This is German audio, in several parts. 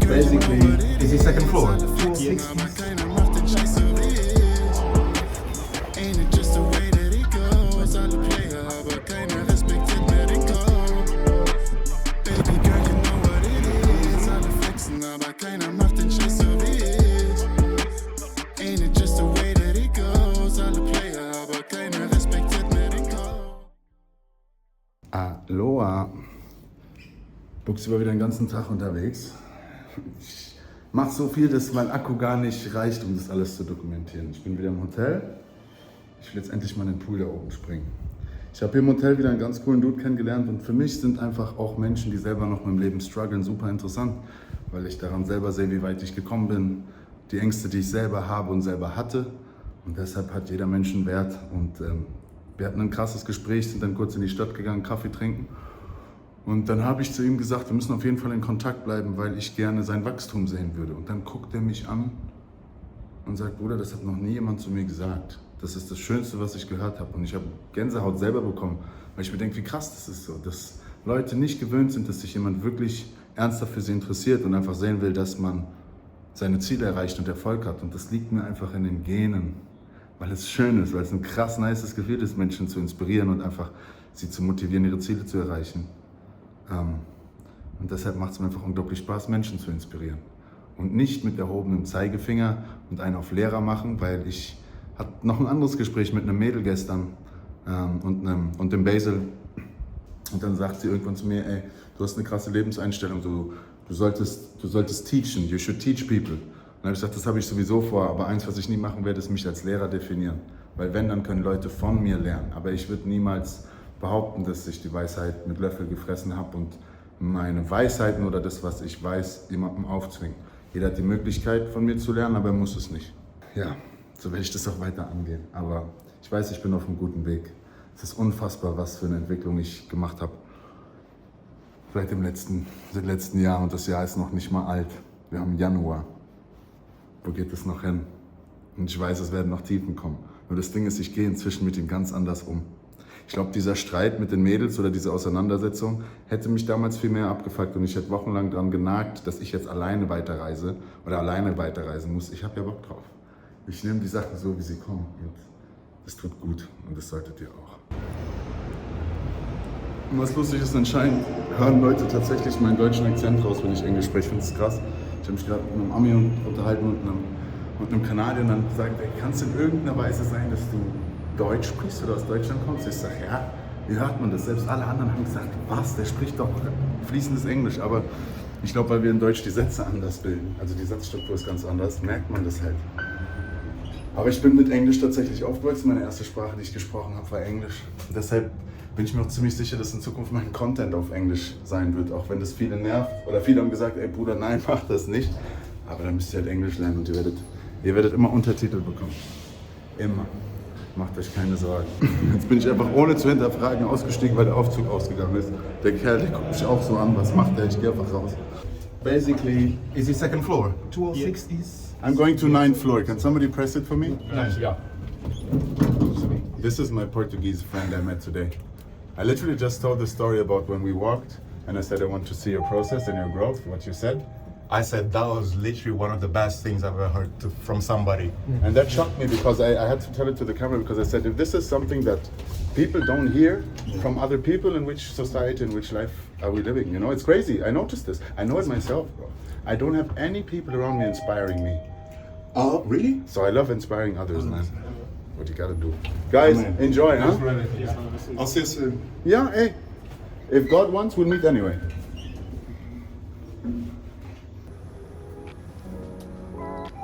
Basically, is the second floor. Aloha. Buchs war wieder den ganzen Tag unterwegs. Ich mache so viel, dass mein Akku gar nicht reicht, um das alles zu dokumentieren. Ich bin wieder im Hotel. Ich will jetzt endlich mal in den Pool da oben springen. Ich habe hier im Hotel wieder einen ganz coolen Dude kennengelernt und für mich sind einfach auch Menschen, die selber noch mit dem Leben strugglen, super interessant, weil ich daran selber sehe, wie weit ich gekommen bin, die Ängste, die ich selber habe und selber hatte, und deshalb hat jeder Mensch einen Wert. Und wir hatten ein krasses Gespräch, sind dann kurz in die Stadt gegangen, Kaffee trinken. Und dann habe ich zu ihm gesagt, wir müssen auf jeden Fall in Kontakt bleiben, weil ich gerne sein Wachstum sehen würde. Und dann guckt er mich an und sagt, Bruder, das hat noch nie jemand zu mir gesagt. Das ist das Schönste, was ich gehört habe. Und ich habe Gänsehaut selber bekommen, weil ich mir denke, wie krass das ist so. Dass Leute nicht gewöhnt sind, dass sich jemand wirklich ernsthaft für sie interessiert und einfach sehen will, dass man seine Ziele erreicht und Erfolg hat. Und das liegt mir einfach in den Genen, weil es schön ist, weil es ein krass nices Gefühl ist, Menschen zu inspirieren und einfach sie zu motivieren, ihre Ziele zu erreichen. Und deshalb macht es mir einfach unglaublich Spaß, Menschen zu inspirieren. Und nicht mit erhobenem Zeigefinger und einen auf Lehrer machen, weil ich hatte noch ein anderes Gespräch mit einem Mädel gestern und dem Basil. Und dann sagt sie irgendwann zu mir, ey, du hast eine krasse Lebenseinstellung, du solltest teachen, you should teach people. Und dann habe ich gesagt, das habe ich sowieso vor, aber eins, was ich nie machen werde, ist mich als Lehrer definieren. Weil wenn, dann können Leute von mir lernen. Aber ich würde niemals behaupten, dass ich die Weisheit mit Löffel gefressen habe und meine Weisheiten oder das, was ich weiß, jemandem aufzwingen. Jeder hat die Möglichkeit, von mir zu lernen, aber er muss es nicht. Ja, so werde ich das auch weiter angehen. Aber ich weiß, ich bin auf einem guten Weg. Es ist unfassbar, was für eine Entwicklung ich gemacht habe. Seit den letzten Jahren, und das Jahr ist noch nicht mal alt. Wir haben Januar. Wo geht es noch hin? Und ich weiß, es werden noch Tiefen kommen. Nur das Ding ist, ich gehe inzwischen mit ihm ganz anders um. Ich glaube, dieser Streit mit den Mädels oder diese Auseinandersetzung hätte mich damals viel mehr abgefuckt und ich hätte wochenlang daran genagt, dass ich jetzt alleine weiterreise oder alleine weiterreisen muss. Ich habe ja Bock drauf. Ich nehme die Sachen so, wie sie kommen, und das tut gut und das solltet ihr auch. Und was lustig ist, anscheinend hören Leute tatsächlich meinen deutschen Akzent raus, wenn ich Englisch spreche. Ich finde das krass. Ich habe mich gerade mit einem Ami unterhalten und einem Kanadier, und dann sagt er, kann es in irgendeiner Weise sein, dass du Deutsch sprichst oder aus Deutschland kommst? Ich sage, ja, wie hört man das? Selbst alle anderen haben gesagt, was, der spricht doch fließendes Englisch. Aber ich glaube, weil wir in Deutsch die Sätze anders bilden, also die Satzstruktur ist ganz anders, merkt man das halt. Aber ich bin mit Englisch tatsächlich aufgewachsen. Meine erste Sprache, die ich gesprochen habe, war Englisch. Und deshalb bin ich mir auch ziemlich sicher, dass in Zukunft mein Content auf Englisch sein wird, auch wenn das viele nervt. Oder viele haben gesagt, ey Bruder, nein, mach das nicht. Aber dann müsst ihr halt Englisch lernen und ihr werdet immer Untertitel bekommen. Immer. Macht euch keine Sorgen. Jetzt bin ich einfach ohne zu hinterfragen ausgestiegen, weil der Aufzug ausgegangen ist. Der Kerl, der guckt mich auch so an, was macht der? Ich gehe einfach raus. Basically, is the second floor? 206 is... I'm going to 9th floor. Can somebody press it for me? Yeah. This is my Portuguese friend I met today. I literally just told the story about when we walked and I said I want to see your process and your growth, what you said. I said that was literally one of the best things I've ever heard from somebody. And that shocked me because I had to tell it to the camera, because I said, if this is something that people don't hear from other people, in which society, in which life are we living? You know, it's crazy. I noticed this. I know it myself, bro. I don't have any people around me inspiring me. Oh, really? So I love inspiring others, man. What you gotta do. Guys, enjoy, huh? I'll see you soon. Yeah, hey. If God wants, we'll meet anyway.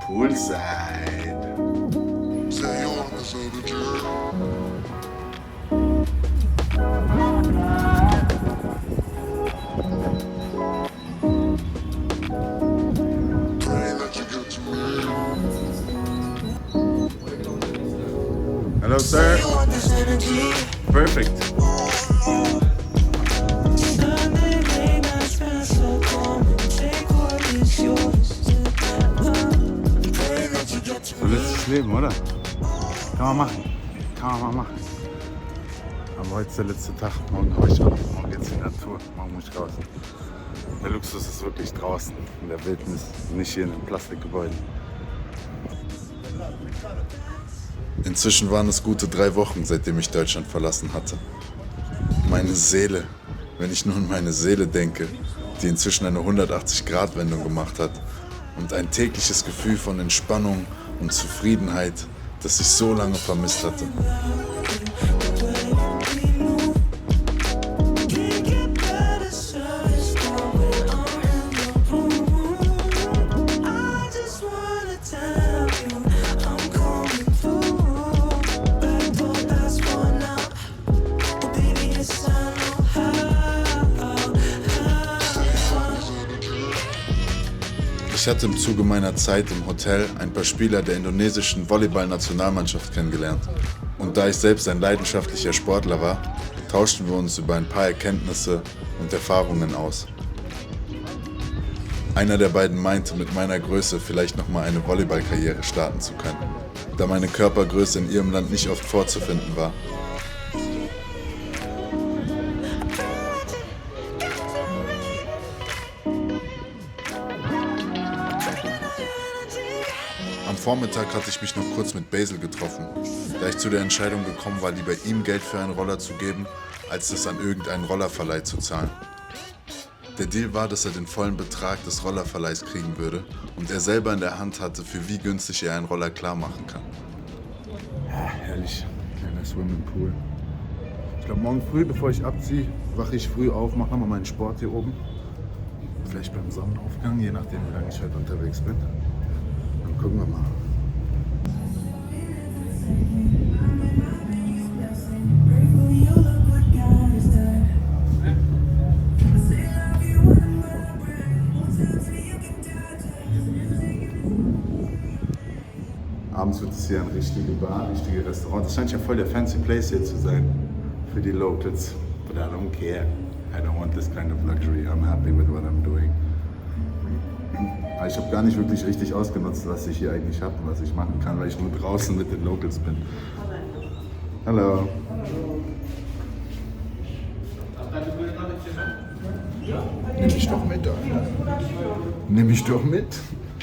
Poolside. Hello, sir. Perfect. So letztes Leben, oder? Kann man machen. Kann man mal machen. Aber heute ist der letzte Tag. Morgen hau ich ab. Morgen geht's in die Natur. Morgen muss ich raus. Der Luxus ist wirklich draußen, in der Wildnis, nicht hier in den Plastikgebäuden. Inzwischen waren es gute 3 Wochen, seitdem ich Deutschland verlassen hatte. Meine Seele, wenn ich nur an meine Seele denke, die inzwischen eine 180-Grad-Wendung gemacht hat und ein tägliches Gefühl von Entspannung und Zufriedenheit, das ich so lange vermisst hatte. Ich hatte im Zuge meiner Zeit im Hotel ein paar Spieler der indonesischen Volleyball-Nationalmannschaft kennengelernt. Und da ich selbst ein leidenschaftlicher Sportler war, tauschten wir uns über ein paar Erkenntnisse und Erfahrungen aus. Einer der beiden meinte, mit meiner Größe vielleicht nochmal eine Volleyballkarriere starten zu können, da meine Körpergröße in ihrem Land nicht oft vorzufinden war. Am Vormittag hatte ich mich noch kurz mit Basil getroffen, da ich zu der Entscheidung gekommen war, lieber ihm Geld für einen Roller zu geben, als es an irgendeinen Rollerverleih zu zahlen. Der Deal war, dass er den vollen Betrag des Rollerverleihs kriegen würde und er selber in der Hand hatte, für wie günstig er einen Roller klar machen kann. Ja, herrlich, kleiner Swimmingpool. Ich glaube, morgen früh, bevor ich abziehe, wache ich früh auf, mache nochmal meinen Sport hier oben. Vielleicht beim Sonnenaufgang, je nachdem, wie lange ich heute unterwegs bin. Dann gucken wir mal. Abends wird es hier eine richtige Bar, richtige Restaurant. Das scheint ja voll der fancy place hier zu sein für die Locals. But I don't care. I don't want this kind of luxury. I'm happy with what I'm doing. Aber ich habe gar nicht wirklich richtig ausgenutzt, was ich hier eigentlich habe und was ich machen kann, weil ich nur draußen mit den Locals bin. Hallo. Nimm mich doch mit, Alter. Nimm mich doch mit.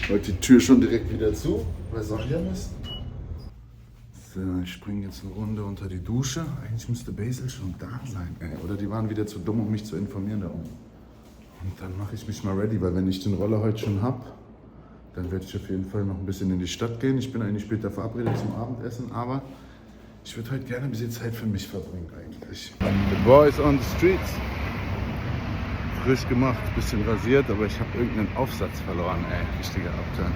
Heute die Tür schon direkt wieder zu. Was soll hier was? So, ich springe jetzt eine Runde unter die Dusche. Eigentlich müsste Basil schon da sein. Oder die waren wieder zu dumm, um mich zu informieren da oben. Und dann mache ich mich mal ready, weil wenn ich den Roller heute schon habe, dann werde ich auf jeden Fall noch ein bisschen in die Stadt gehen. Ich bin eigentlich später verabredet zum Abendessen, aber ich würde heute gerne ein bisschen Zeit für mich verbringen eigentlich. The boys on the streets. Frisch gemacht, bisschen rasiert, aber ich habe irgendeinen Aufsatz verloren, richtiger Abturn.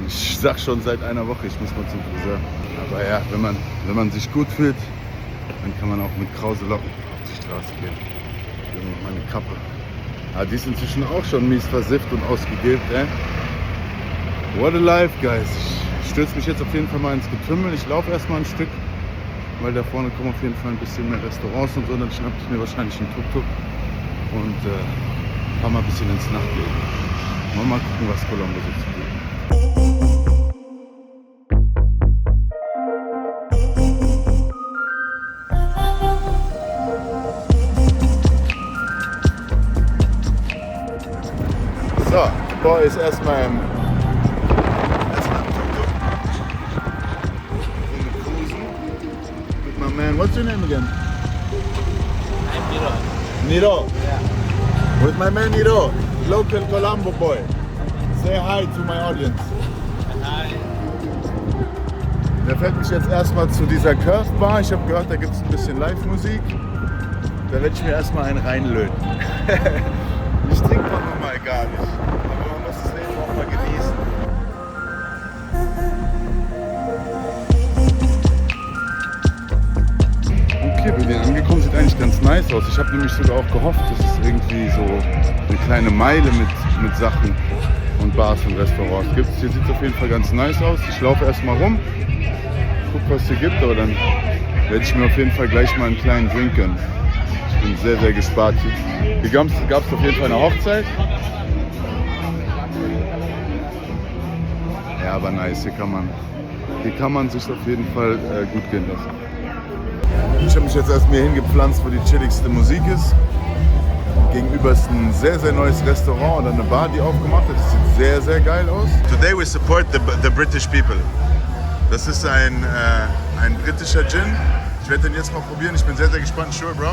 Ich sag schon seit einer Woche, ich muss mal zum Friseur. Aber ja, wenn man sich gut fühlt, dann kann man auch mit krause Locken auf die Straße gehen. Ich nehme meine Kappe. Ah, die ist inzwischen auch schon mies versifft und ausgegilbt, What a life, guys. Ich stürze mich jetzt auf jeden Fall mal ins Getümmel. Ich laufe erstmal ein Stück, weil da vorne kommen auf jeden Fall ein bisschen mehr Restaurants und so. Dann schnappe ich mir wahrscheinlich einen Tuk-Tuk und fahr mal ein bisschen ins Nachtleben. Mal gucken, was Colombo so zu tun. So, Boy ist erstmal im Tuk-Tuk. With my man, what's your name again? I'm Niro. Niro. Yeah. With my man Niro, local Colombo boy. Say hi to my audience. Hi. Der fährt mich jetzt erstmal zu dieser Curve Bar. Ich habe gehört, da gibt es ein bisschen Live-Musik. Da werde ich mir erstmal einen reinlöten. Ich trinke doch normal gar nicht. Aber man muss das Leben auch mal genießen. Okay, wir sind angekommen, sieht eigentlich ganz nice aus. Ich habe nämlich sogar auch gehofft, dass es irgendwie so eine kleine Meile mit Sachen und Bars und Restaurants gibt. Hier sieht es auf jeden Fall ganz nice aus. Ich laufe erstmal rum, guck, was es hier gibt, aber dann werde ich mir auf jeden Fall gleich mal einen kleinen Drink gönnen. Ich bin sehr, sehr gespannt. Hier gab es auf jeden Fall eine Hochzeit. Ja, aber nice, hier kann man sich auf jeden Fall gut gehen lassen. Ich habe mich jetzt erst mir hingepflanzt, wo die chilligste Musik ist. Gegenüber ist ein sehr, sehr neues Restaurant oder eine Bar, die aufgemacht hat. Das sieht sehr, sehr geil aus. Today we support the British people. Das ist ein britischer Gin. Ich werde den jetzt mal probieren. Ich bin sehr, sehr gespannt. Sure, bro.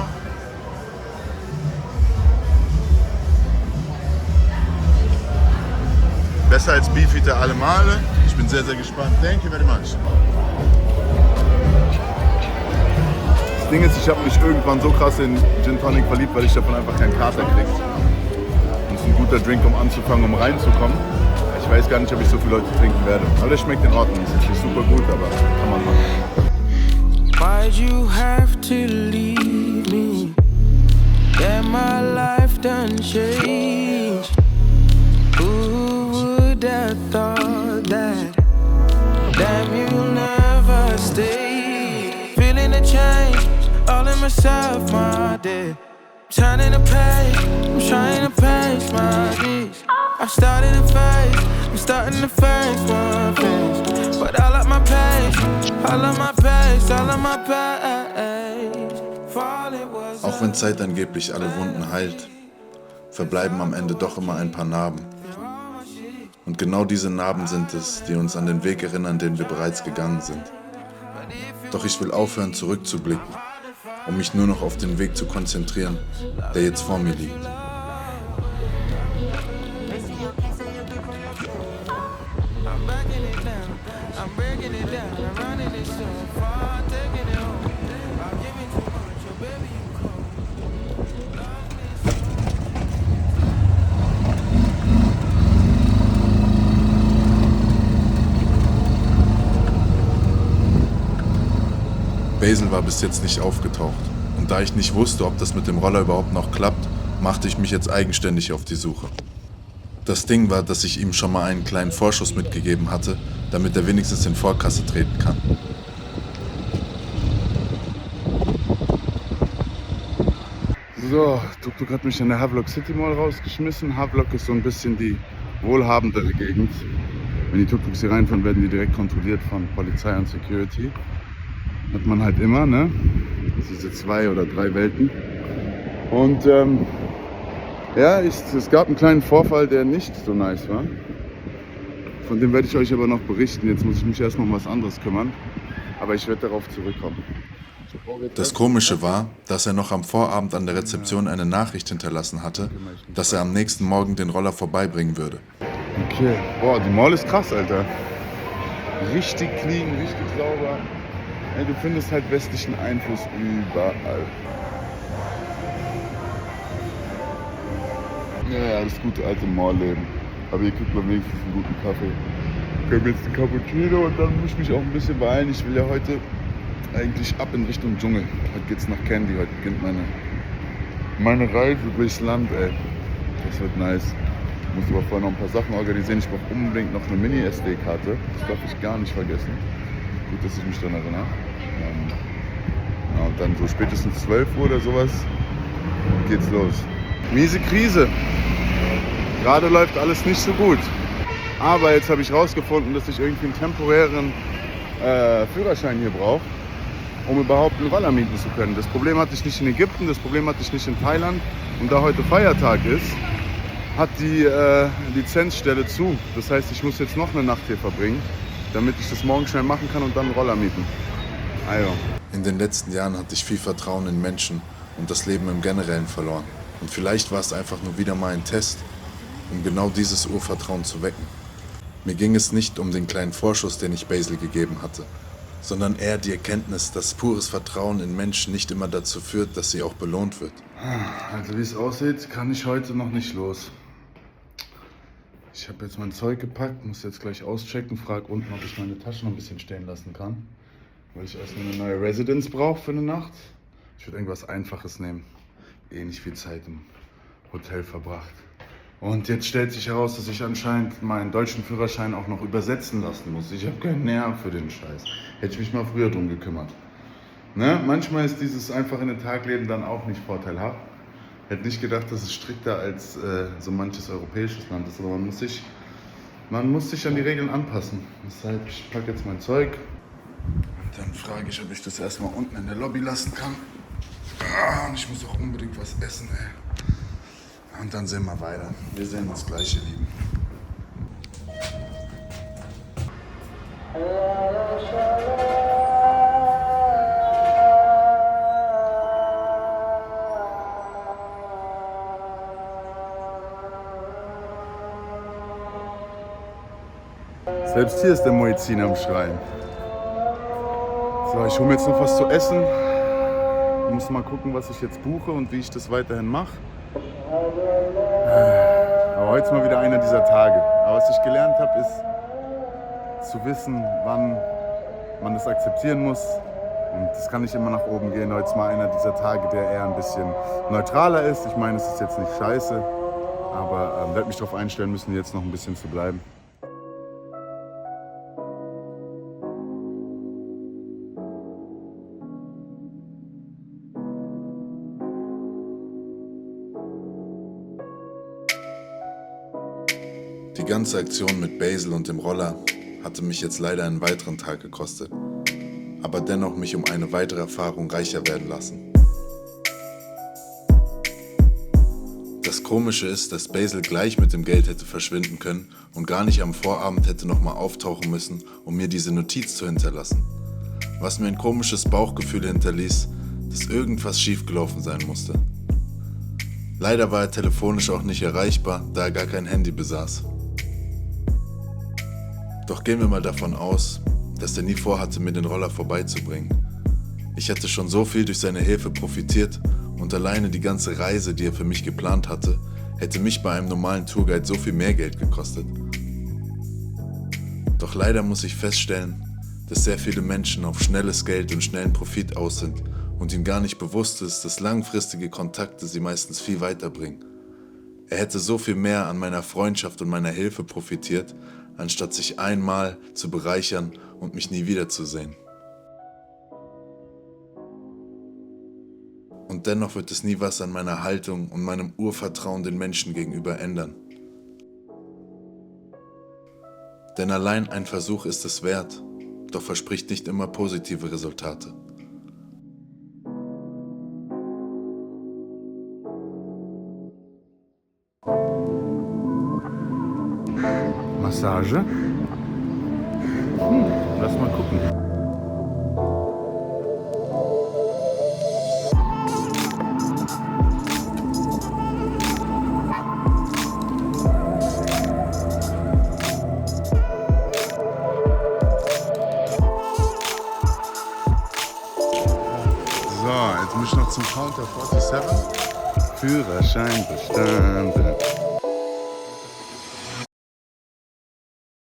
Besser als Beefeater alle Male. Ich bin sehr, sehr gespannt. Thank you very much. Das Ding ist, ich habe mich irgendwann so krass in Gin Tonic verliebt, weil ich davon einfach keinen Kater kriege. Und es ist ein guter Drink, um anzufangen, um reinzukommen. Ich weiß gar nicht, ob ich so viele Leute trinken werde. Aber der schmeckt in Ordnung. Ist jetzt nicht super gut, aber kann man machen. Why'd you have to leave me? Yeah, my life done changed. Who would have thought that? Damn, you'll never stay. Feeling the change, all in myself, my dear. Turning the page, I'm trying to pace my days. I'm starting to face my face. But I love my pace, I love my pace, I love my pace. Falling was Auch wenn Zeit angeblich alle Wunden heilt, verbleiben am Ende doch immer ein paar Narben. Und genau diese Narben sind es, die uns an den Weg erinnern, den wir bereits gegangen sind. Doch ich will aufhören, zurückzublicken, um mich nur noch auf den Weg zu konzentrieren, der jetzt vor mir liegt. Basil war bis jetzt nicht aufgetaucht. Und da ich nicht wusste, ob das mit dem Roller überhaupt noch klappt, machte ich mich jetzt eigenständig auf die Suche. Das Ding war, dass ich ihm schon mal einen kleinen Vorschuss mitgegeben hatte, damit er wenigstens in Vorkasse treten kann. So, Tuk-Tuk hat mich in der Havelock City Mall rausgeschmissen. Havelock ist so ein bisschen die wohlhabendere Gegend. Wenn die Tuk-Tuks hier reinfahren, werden die direkt kontrolliert von Polizei und Security. Hat man halt immer, ne? Diese 2 oder 3 Welten. Und ja, es gab einen kleinen Vorfall, der nicht so nice war. Von dem werde ich euch aber noch berichten. Jetzt muss ich mich erstmal um was anderes kümmern. Aber ich werde darauf zurückkommen. Das Komische war, dass er noch am Vorabend an der Rezeption eine Nachricht hinterlassen hatte, dass er am nächsten Morgen den Roller vorbeibringen würde. Okay, boah, die Mall ist krass, Alter. Richtig clean, richtig sauber. Ja, du findest halt westlichen Einfluss überall. Ja, das gute alte Mall-Leben. Aber hier kriegt man wenigstens einen guten Kaffee. Ich habe jetzt einen Cappuccino und dann muss ich mich auch ein bisschen beeilen. Ich will ja heute eigentlich ab in Richtung Dschungel. Heute geht's nach Candy, heute beginnt meine Reise durchs Land, ey. Das wird nice. Ich muss aber vorher noch ein paar Sachen organisieren. Ich brauche unbedingt noch eine Mini-SD-Karte. Das darf ich gar nicht vergessen. Gut, dass ich mich daran erinnere. Ja, und dann so spätestens 12 Uhr oder sowas geht's los. Miese Krise. Gerade läuft alles nicht so gut. Aber jetzt habe ich rausgefunden, dass ich irgendwie einen temporären Führerschein hier brauche, um überhaupt einen Roller mieten zu können. Das Problem hatte ich nicht in Ägypten, das Problem hatte ich nicht in Thailand. Und da heute Feiertag ist, hat die Lizenzstelle zu. Das heißt, ich muss jetzt noch eine Nacht hier verbringen, damit ich das morgen schnell machen kann und dann einen Roller mieten. Also. In den letzten Jahren hatte ich viel Vertrauen in Menschen und das Leben im Generellen verloren. Und vielleicht war es einfach nur wieder mal ein Test, um genau dieses Urvertrauen zu wecken. Mir ging es nicht um den kleinen Vorschuss, den ich Basil gegeben hatte, sondern eher die Erkenntnis, dass pures Vertrauen in Menschen nicht immer dazu führt, dass sie auch belohnt wird. Also wie es aussieht, kann ich heute noch nicht los. Ich habe jetzt mein Zeug gepackt, muss jetzt gleich auschecken, frage unten, ob ich meine Tasche noch ein bisschen stehen lassen kann, weil ich erstmal eine neue Residence brauche für eine Nacht. Ich würde irgendwas Einfaches nehmen. Nicht viel Zeit im Hotel verbracht. Und jetzt stellt sich heraus, dass ich anscheinend meinen deutschen Führerschein auch noch übersetzen lassen muss. Ich habe keinen Nerv für den Scheiß. Hätte ich mich mal früher drum gekümmert. Ne? Manchmal ist dieses einfach in den Tag leben dann auch nicht vorteilhaft. Hätte nicht gedacht, dass es strikter als so manches europäisches Land ist. Aber man muss sich an die Regeln anpassen. Deshalb, ich packe jetzt mein Zeug. Und dann frage ich, ob ich das erstmal unten in der Lobby lassen kann. Und ich muss auch unbedingt was essen, ey. Und dann sehen wir weiter. Wir sehen uns gleich, ihr Lieben. Selbst hier ist der Muezzin am Schreien. So, ich hole mir jetzt noch was zu essen. Ich muss mal gucken, was ich jetzt buche und wie ich das weiterhin mache. Aber heute ist mal wieder einer dieser Tage. Aber was ich gelernt habe, ist zu wissen, wann man das akzeptieren muss. Und das kann nicht immer nach oben gehen. Heute ist mal einer dieser Tage, der eher ein bisschen neutraler ist. Ich meine, es ist jetzt nicht scheiße, aber werde mich darauf einstellen müssen, jetzt noch ein bisschen zu bleiben. Die ganze Aktion mit Basil und dem Roller hatte mich jetzt leider einen weiteren Tag gekostet, aber dennoch mich um eine weitere Erfahrung reicher werden lassen. Das Komische ist, dass Basil gleich mit dem Geld hätte verschwinden können und gar nicht am Vorabend hätte nochmal auftauchen müssen, um mir diese Notiz zu hinterlassen. Was mir ein komisches Bauchgefühl hinterließ, dass irgendwas schiefgelaufen sein musste. Leider war er telefonisch auch nicht erreichbar, da er gar kein Handy besaß. Doch gehen wir mal davon aus, dass er nie vorhatte, mir den Roller vorbeizubringen. Ich hatte schon so viel durch seine Hilfe profitiert und alleine die ganze Reise, die er für mich geplant hatte, hätte mich bei einem normalen Tourguide so viel mehr Geld gekostet. Doch leider muss ich feststellen, dass sehr viele Menschen auf schnelles Geld und schnellen Profit aus sind und ihnen gar nicht bewusst ist, dass langfristige Kontakte sie meistens viel weiterbringen. Er hätte so viel mehr an meiner Freundschaft und meiner Hilfe profitiert, anstatt sich einmal zu bereichern und mich nie wiederzusehen. Und dennoch wird es nie was an meiner Haltung und meinem Urvertrauen den Menschen gegenüber ändern. Denn allein ein Versuch ist es wert, doch verspricht nicht immer positive Resultate. Massage? Lass mal gucken. So, jetzt muss ich noch zum Counter 47. Führerschein bestanden.